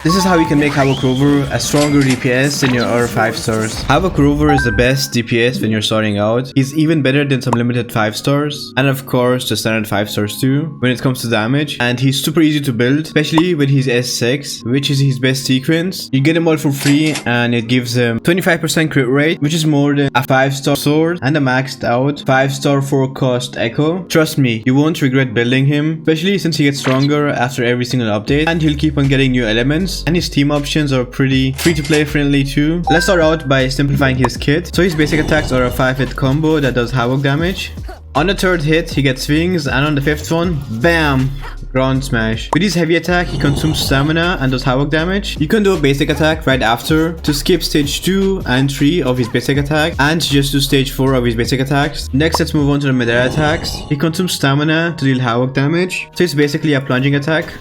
This is how you can make Havoc Rover a stronger DPS than your other 5 stars. Havoc Rover is the best DPS when you're starting out. He's even better than some limited 5 stars. And of course the standard 5 stars too when it comes to damage. And he's super easy to build, especially with his S6, which is his best sequence. You get him all for free and it gives him 25% crit rate, which is more than a 5-star sword and a maxed out 5-star 4-cost echo. Trust me, you won't regret building him, especially since he gets stronger after every single update and he'll keep on getting new elements. And his team options are pretty free to play friendly too. Let's start out by simplifying his kit. So his basic attacks are a 5-hit combo that does Havoc damage. On the 3rd hit he gets swings, and on the 5th one, BAM! Ground smash. With his heavy attack he consumes stamina and does Havoc damage. You can do a basic attack right after to skip stage 2 and 3 of his basic attack and just do stage 4 of his basic attacks. Next, let's move on to the melee attacks. He consumes stamina to deal Havoc damage, so it's basically a plunging attack.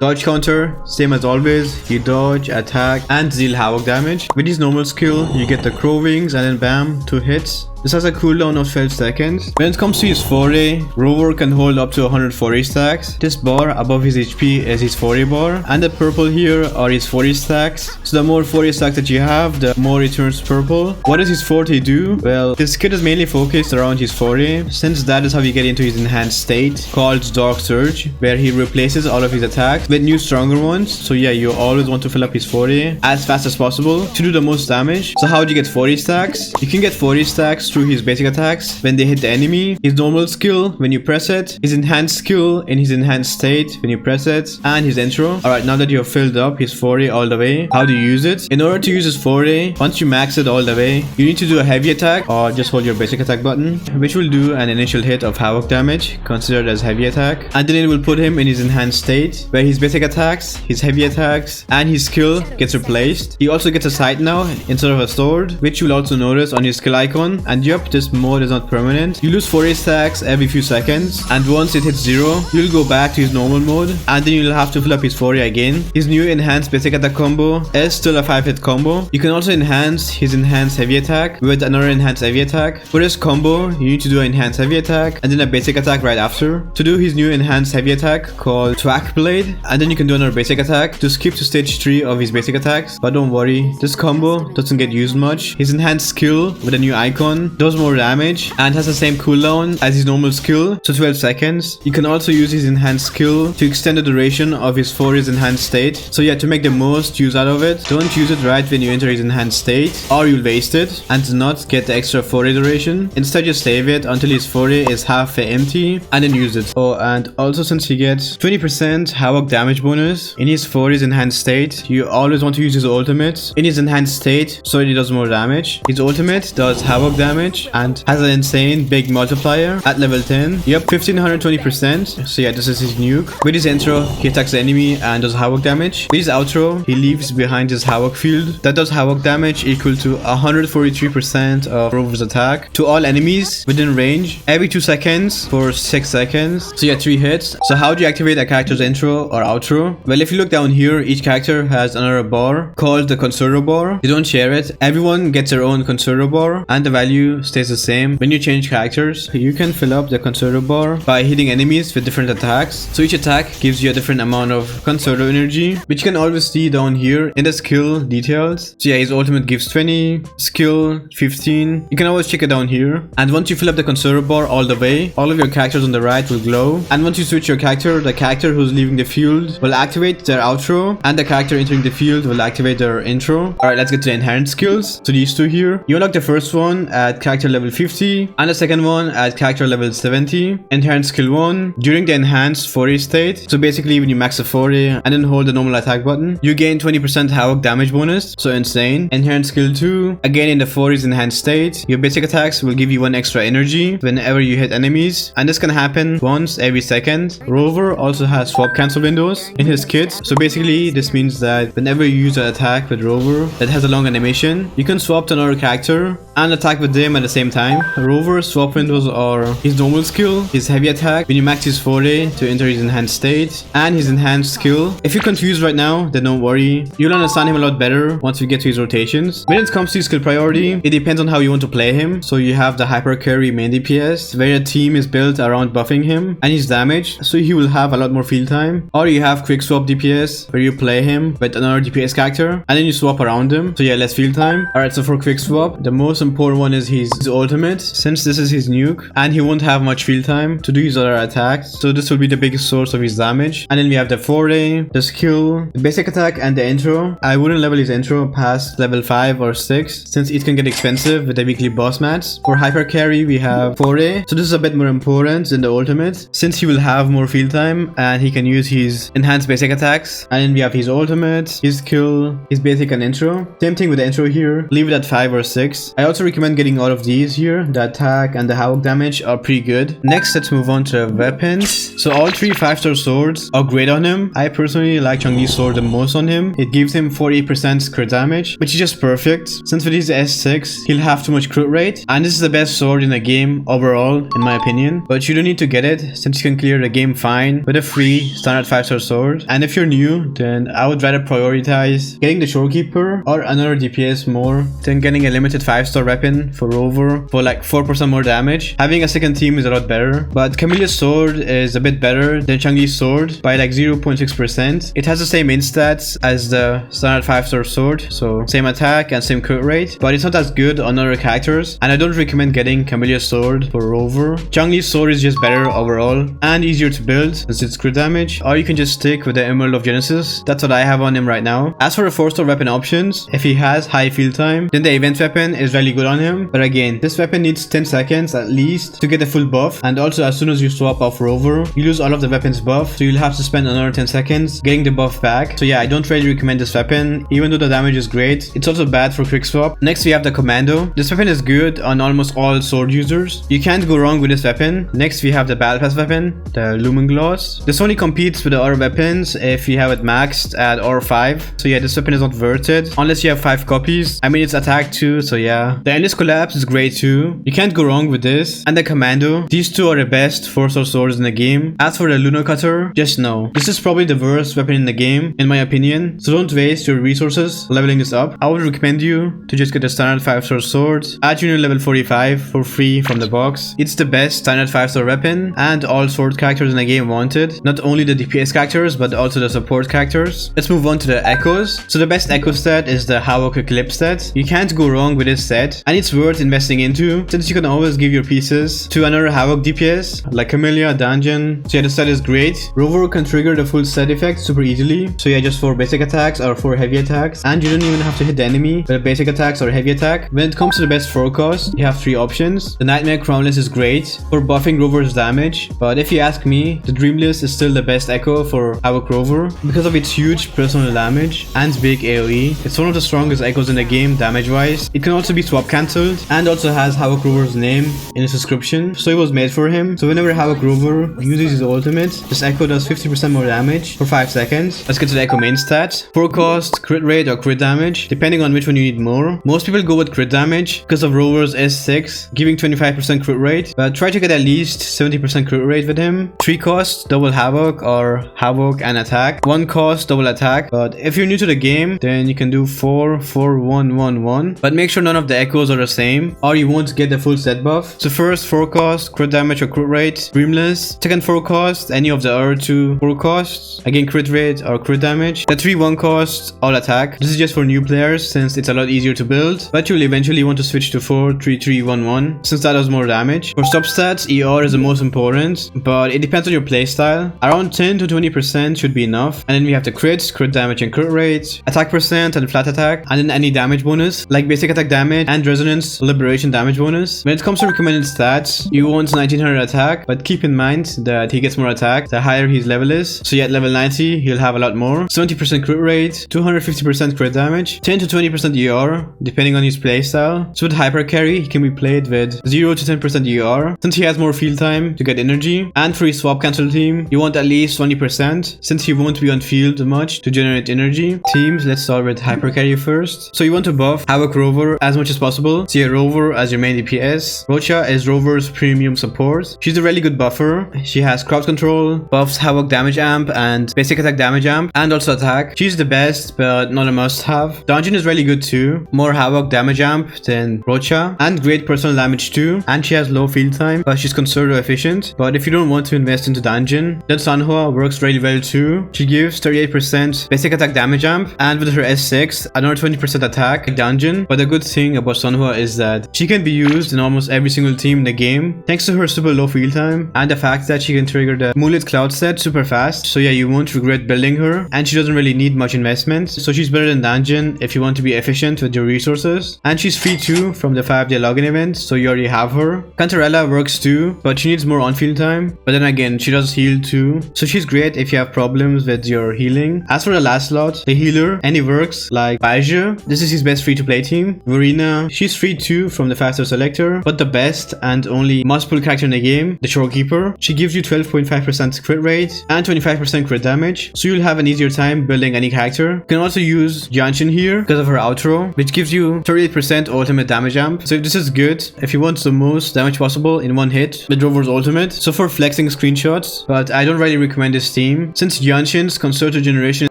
Dodge counter, same as always, you dodge, attack, and deal Havoc damage. With his normal skill, you get the crow wings and then bam, 2 hits. This has a cooldown of 12 seconds. When it comes to his Forte, Rover can hold up to 140 stacks. This bar above his HP is his Forte bar, and the purple here are his 40 stacks. So the more 40 stacks that you have, the more it turns purple. What does his Forte do? Well, his kit is mainly focused around his Forte, since that is how you get into his enhanced state called Dark Surge, where he replaces all of his attacks with new stronger ones. So yeah, you always want to fill up his Forte as fast as possible to do the most damage. So how do you get 40 stacks? You can get 40 stacks through his basic attacks when they hit the enemy, his normal skill when you press it, his enhanced skill in his enhanced state when you press it, and his intro. Alright, now that you have filled up his Forte all the way, how do you use it? In order to use his Forte, once you max it all the way, you need to do a heavy attack or just hold your basic attack button, which will do an initial hit of Havoc damage considered as heavy attack, and then it will put him in his enhanced state where his basic attacks, his heavy attacks, and his skill gets replaced. He also gets a sight now instead of a sword, which you'll also notice on his skill icon. And yup, this mode is not permanent. You lose 40 stacks every few seconds, and once it hits 0, you'll go back to his normal mode, and then you'll have to fill up his 40 again. His new enhanced basic attack combo is still a 5-hit combo. You can also enhance his enhanced heavy attack with another enhanced heavy attack. For this combo, you need to do an enhanced heavy attack and then a basic attack right after to do his new enhanced heavy attack called Thwack Blade, and then you can do another basic attack to skip to stage 3 of his basic attacks. But don't worry, this combo doesn't get used much. His enhanced skill with a new icon does more damage and has the same cooldown as his normal skill, so 12 seconds. You can also use his enhanced skill to extend the duration of his Forte's enhanced state. So yeah, to make the most use out of it, don't use it right when you enter his enhanced state or you'll waste it and do not get the extra Forte duration. Instead, just save it until his Forte is half empty and then use it. Oh, and also since he gets 20% Havoc damage bonus in his Forte's enhanced state, you always want to use his ultimate in his enhanced state so he does more damage. His ultimate does Havoc damage and has an insane big multiplier at level 10. Yep, 1520%. So yeah, this is his nuke. With his intro, he attacks the enemy and does Havoc damage. With his outro, he leaves behind his Havoc field that does Havoc damage equal to 143% of Rover's attack to all enemies within range every 2 seconds for 6 seconds. So yeah, 3 hits. So how do you activate a character's intro or outro? Well, if you look down here, each character has another bar called the conservator bar. You don't share it. Everyone gets their own conservator bar and the value stays the same. When you change characters, you can fill up the conservator bar by hitting enemies with different attacks. So each attack gives you a different amount of conservator energy, which you can always see down here in the skill details. So yeah, his ultimate gives 20, skill 15. You can always check it down here. And once you fill up the conservator bar all the way, all of your characters on the right will glow. And once you switch your character, the character who's leaving the field will activate their outro, and the character entering the field will activate their intro. Alright, let's get to the inherent skills. So these two here, you unlock the first one at character level 50 and the second one at character level 70. Inherent skill 1, during the enhanced Forte state. So basically when you max the Forte and then hold the normal attack button, you gain 20% Havoc damage bonus, so insane. Inherent skill 2, again in the Forte's enhanced state, your basic attacks will give you 1 extra energy whenever you hit enemies, and this can happen once every second. Rover also has swap cancel windows in his kit, so basically this means that whenever you use an attack with Rover that has a long animation, you can swap to another character and attack with them at the same time. Rover's swap windows are his normal skill, his heavy attack, when you max his Forte to enter his enhanced state, and his enhanced skill. If you're confused right now, then don't worry. You'll understand him a lot better once we get to his rotations. When it comes to his skill priority, it depends on how you want to play him. So you have the Hypercarry main DPS, where a team is built around buffing him and his damage, so he will have a lot more field time. Or you have Quickswap DPS, where you play him with another DPS character, and then you swap around him, so yeah, less field time. Alright, so for Quickswap, the most important one is his ultimate, since this is his nuke, and he won't have much field time to do his other attacks, so this will be the biggest source of his damage. And then we have the Forte, the skill, the basic attack, and the intro. I wouldn't level his intro past level 5 or 6, since it can get expensive with the weekly boss mats. For Hypercarry, we have Forte, so this is a bit more important than the ultimate, since he will have more field time and he can use his enhanced basic attacks. And then we have his ultimate, his skill, his basic, and intro. Same thing with the intro here, leave it at 5 or 6. I also recommend getting all of these here. The attack and the Havoc damage are pretty good. Next, let's move on to weapons. So all 3 5-star swords are great on him. I personally like Chun-Li's sword the most on him. It gives him 48% crit damage, which is just perfect, since with his S6, he'll have too much crit rate, and this is the best sword in the game overall, in my opinion. But you don't need to get it, since you can clear the game fine with a free standard 5-star sword. And if you're new, then I would rather prioritize getting the Shorekeeper or another DPS more than getting a limited 5-star weapon for Rover for like 4% more damage. Having a second team is a lot better, but Camille's sword is a bit better than Chun-Li's sword by like 0.6%. It has the same instats as the standard 5-star sword, so same attack and same crit rate, but it's not as good on other characters, and I don't recommend getting Camille's sword for Rover. Chun-Li's sword is just better overall and easier to build since it's crit damage, or you can just stick with the Emerald of Genesis. That's what I have on him right now. As for the 4-star weapon options, if he has high field time, then the event weapon is really good on him, but again, this weapon needs 10 seconds at least to get the full buff, and also as soon as you swap off Rover, you lose all of the weapon's buff, so you'll have to spend another 10 seconds getting the buff back. So yeah, I don't really recommend this weapon, even though the damage is great. It's also bad for Quickswap. Next we have the Commando. This weapon is good on almost all sword users. You can't go wrong with this weapon. Next we have the Battle Pass weapon, the Lumen Gloss. This only competes with the other weapons if you have it maxed at R5. So yeah, this weapon is not worth it unless you have 5 copies. I mean, it's attack too, so yeah. The Endless Collapse is great too. You can't go wrong with this. And the Commando. These two are the best 4-star swords in the game. As for the Lunar Cutter, just know this is probably the worst weapon in the game, in my opinion. So don't waste your resources leveling this up. I would recommend you to just get a standard 5-star sword at junior level 45 for free from the box. It's the best standard 5-star weapon, and all sword characters in the game want it. Not only the DPS characters, but also the support characters. Let's move on to the echoes. So the best echo stat is the Havoc Eclipse stat. You can't go wrong with this set, and it's worth investing into, since you can always give your pieces to another Havoc DPS, like Camellia, Dungeon. So yeah, the set is great. Rover can trigger the full set effect super easily. So yeah, just for basic attacks or for heavy attacks, and you don't even have to hit the enemy with basic attacks or heavy attack. When it comes to the best forecast, you have 3 options. The Nightmare Crownless is great for buffing Rover's damage, but if you ask me, the Dreamless is still the best echo for Havoc Rover because of its huge personal damage and big AoE. It's one of the strongest echoes in the game damage wise. It can also be swap cancelled and also has Havoc Rover's name in its description, so it was made for him. So whenever Havoc Rover uses his ultimate, this echo does 50% more damage for 5 seconds. Let's get to the echo main stats. Forecast, crit rate, or crit damage, depending on which one you need more. Most people go with crit damage because of Rover's S6 giving 25% crit rate, but try to get at least 70% crit rate with him. 3 costs, double Havoc or Havoc and attack. 1 cost, double attack, but if you're new to the game, then you can do 4, 4, 1, 1, 1. But make sure none of the echoes are the same, or you won't get the full set buff. So first forecast, crit damage or crit rate, Dreamless. Second forecast, any of the other 2 forecasts, again crit rate or crit damage. The 3-1 cost, all attack. This is just for new players since it's a lot easier to build, but you'll eventually want to switch to 4, 3, 3, 1, 1 since that does more damage. For substats, ER is the most important, but it depends on your playstyle. Around 10 to 20% should be enough. And then we have the crits, crit damage and crit rate, attack percent and flat attack, and then any damage bonus like basic attack damage and resonance liberation damage bonus. When it comes to recommended stats, you want 1900 attack, but keep in mind that he gets more attack the higher his level is. So yeah, at level 90 he'll have a lot more. 70% crit rate, 250% crit damage, 10 to 20% ER depending on his playstyle. So with Hypercarry he can be played with 0 to 10% ER since he has more field time to get energy. And for his swap cancel team, you want at least 20% since he won't be on field much to generate energy. Teams, let's start with Hypercarry first. So you want to buff Havoc Rover as much as possible possible. See a Rover as your main DPS. Roccia is Rover's premium support. She's a really good buffer. She has crowd control, buffs Havoc damage amp and basic attack damage amp, and also attack. She's the best, but not a must-have. Dungeon is really good too. More Havoc damage amp than Roccia, and great personal damage too. And she has low field time, but she's conservative efficient. But if you don't want to invest into dungeon, then Sanhua works really well too. She gives 38% basic attack damage amp, and with her S6, another 20% attack like dungeon. But the good thing about Sanhua is that she can be used in almost every single team in the game, thanks to her super low field time and the fact that she can trigger the Moonlit Cloud set super fast. So yeah, you won't regret building her, and she doesn't really need much investment. So she's better than dungeon if you want to be efficient with your resources. And she's free too from the 5-day login event, so you already have her. Cantarella works too, but she needs more on-field time. But then again, she does heal too, so she's great if you have problems with your healing. As for the last slot, the healer, and he works like Baiju. This is his best free-to-play team. Verena, she's free too from the 5-star selector, but the best and only must-pull character in the game, the Shorekeeper. She gives you 12.5% crit rate and 25% crit damage, so you'll have an easier time building any character. You can also use Jinhsi here because of her outro, which gives you 38% ultimate damage amp. So this is good if you want the most damage possible in one hit with Rover's ultimate. So for flexing screenshots, but I don't really recommend this team since Jinhsi's concerted generation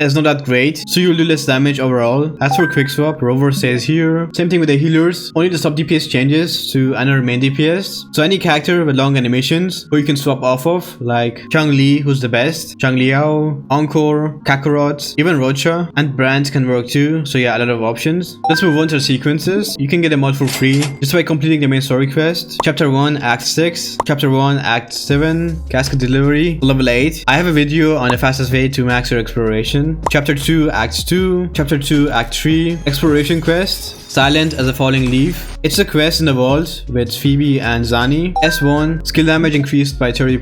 is not that great, so you'll do less damage overall. As for Quickswap, Rover stays here. Same thing with the healers, only the sub DPS changes to another main DPS. So any character with long animations who you can swap off of, like Changli, who's the best, Changliao, Encore, Kakarot, even Roccia, and Brand can work too. So yeah, a lot of options. Let's move on to the sequences. You can get them all for free just by completing the main story quest. Chapter 1, Act 6, Chapter 1, Act 7, Casket Delivery, Level 8. I have a video on the fastest way to max your exploration. Chapter 2, Act 2, Chapter 2, Act 3, Exploration Quest, Silent as a Falling Leaf. It's a quest in the vault with Phoebe and Zani. S1, skill damage increased by 30%.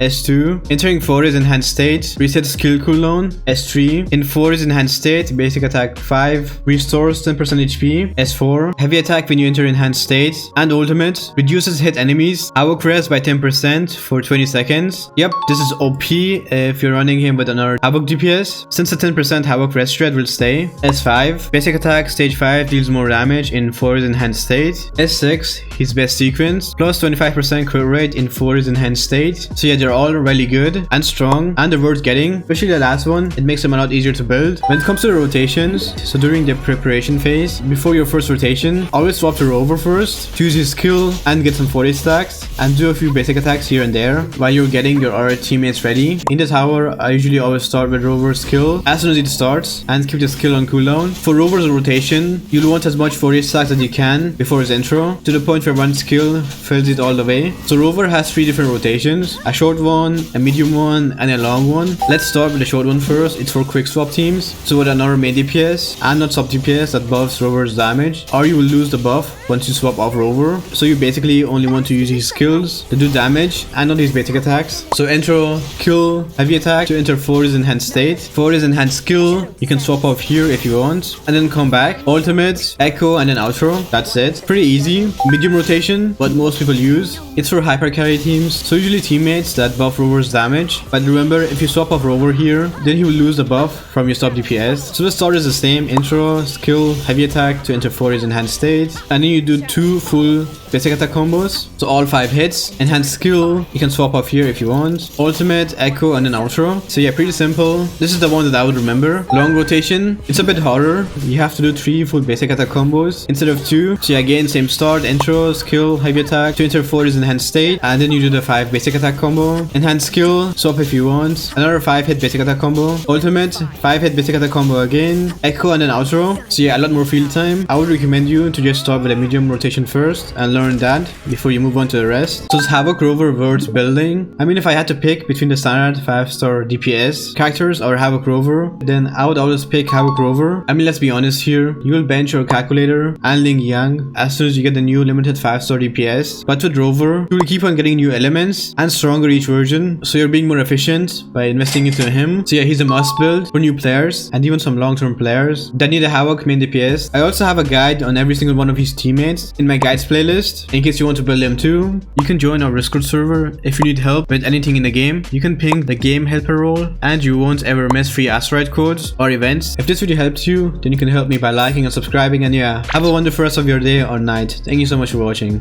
S2, entering Forte's enhanced state, resets skill cooldown. S3, in Forte's enhanced state, basic attack 5, restores 10% HP. S4, heavy attack when you enter enhanced state, and ultimate, reduces hit enemies, Havoc res by 10% for 20 seconds. Yep, this is OP if you're running him with another Havoc DPS, since the 10% Havoc res thread will stay. S5, basic attack stage 5 deals more damage in Forte's enhanced state. S6, his best sequence, plus 25% crit rate in Forte's enhanced state. So yeah, they're all really good and strong, and they're worth getting, especially the last one. It makes them a lot easier to build. When it comes to the rotations, so during the preparation phase, before your first rotation, always swap the Rover first, choose his skill and get some Forte stacks, and do a few basic attacks here and there while you're getting your other teammates ready. In the tower, I usually always start with Rover's skill as soon as it starts and keep the skill on cooldown. For Rover's rotation, you'll want as much Forte stacks as you can before his intro, to the point where one skill fills it all the way. So Rover has 3 different rotations, a short one, a medium one, and a long one. Let's start with the short one first. It's for quick swap teams, so with another main DPS and not sub DPS that buffs Rover's damage, or you will lose the buff once you swap off Rover. So you basically only want to use his skills to do damage and not his basic attacks. So intro, kill, heavy attack to enter Forte's enhanced state. Forte's enhanced skill, you can swap off here if you want, and then come back. Ultimate, echo, and then outro. That's it. Pretty easy. Medium rotation, what most people use. It's for Hypercarry teams, so usually teammates that buff Rover's damage. But remember, if you swap off Rover here, then he will lose the buff from your sub DPS. So the start is the same: intro, skill, heavy attack to enter Forte's enhanced state, and then you do 2 full basic attack combos, so all 5 hits. Enhanced skill, you can swap off here if you want. Ultimate, echo, and then outro. So yeah, pretty simple. This is the one that I would remember. Long rotation, it's a bit harder. You have to do 3 full basic attack combos instead of 2. So yeah, again, same start: intro, skill, heavy attack to enter Forte's enhanced state, and then you do the 5 basic attack combo. Enhanced skill, swap if you want. Another 5 hit basic attack combo. Ultimate, 5 hit basic attack combo again. Echo, and then outro. So yeah, a lot more field time. I would recommend you to just start with a medium rotation first and learn that before you move on to the rest. So it's Havoc Rover Worth building. I mean, if I had to pick between the standard 5-star DPS characters or Havoc Rover, then I would always pick Havoc Rover. I mean, let's be honest here, you will bench your calculator and Ling Yang as soon as you get the new limited 5-star DPS. But with Rover, you will keep on getting new elements and stronger each version, so you're being more efficient by investing into him. So yeah, he's a must build for new players and even some long-term players that need a Havoc main DPS. I also have a guide on every single one of his teammates in my guides playlist in case you want to build them too. You can join our Discord server if you need help with anything in the game. You can ping the game helper role and you won't ever miss free asteroid codes or events. If this video helped you, then you can help me by liking and subscribing, and yeah, have a wonderful rest of your day or night. Thank you so much for watching.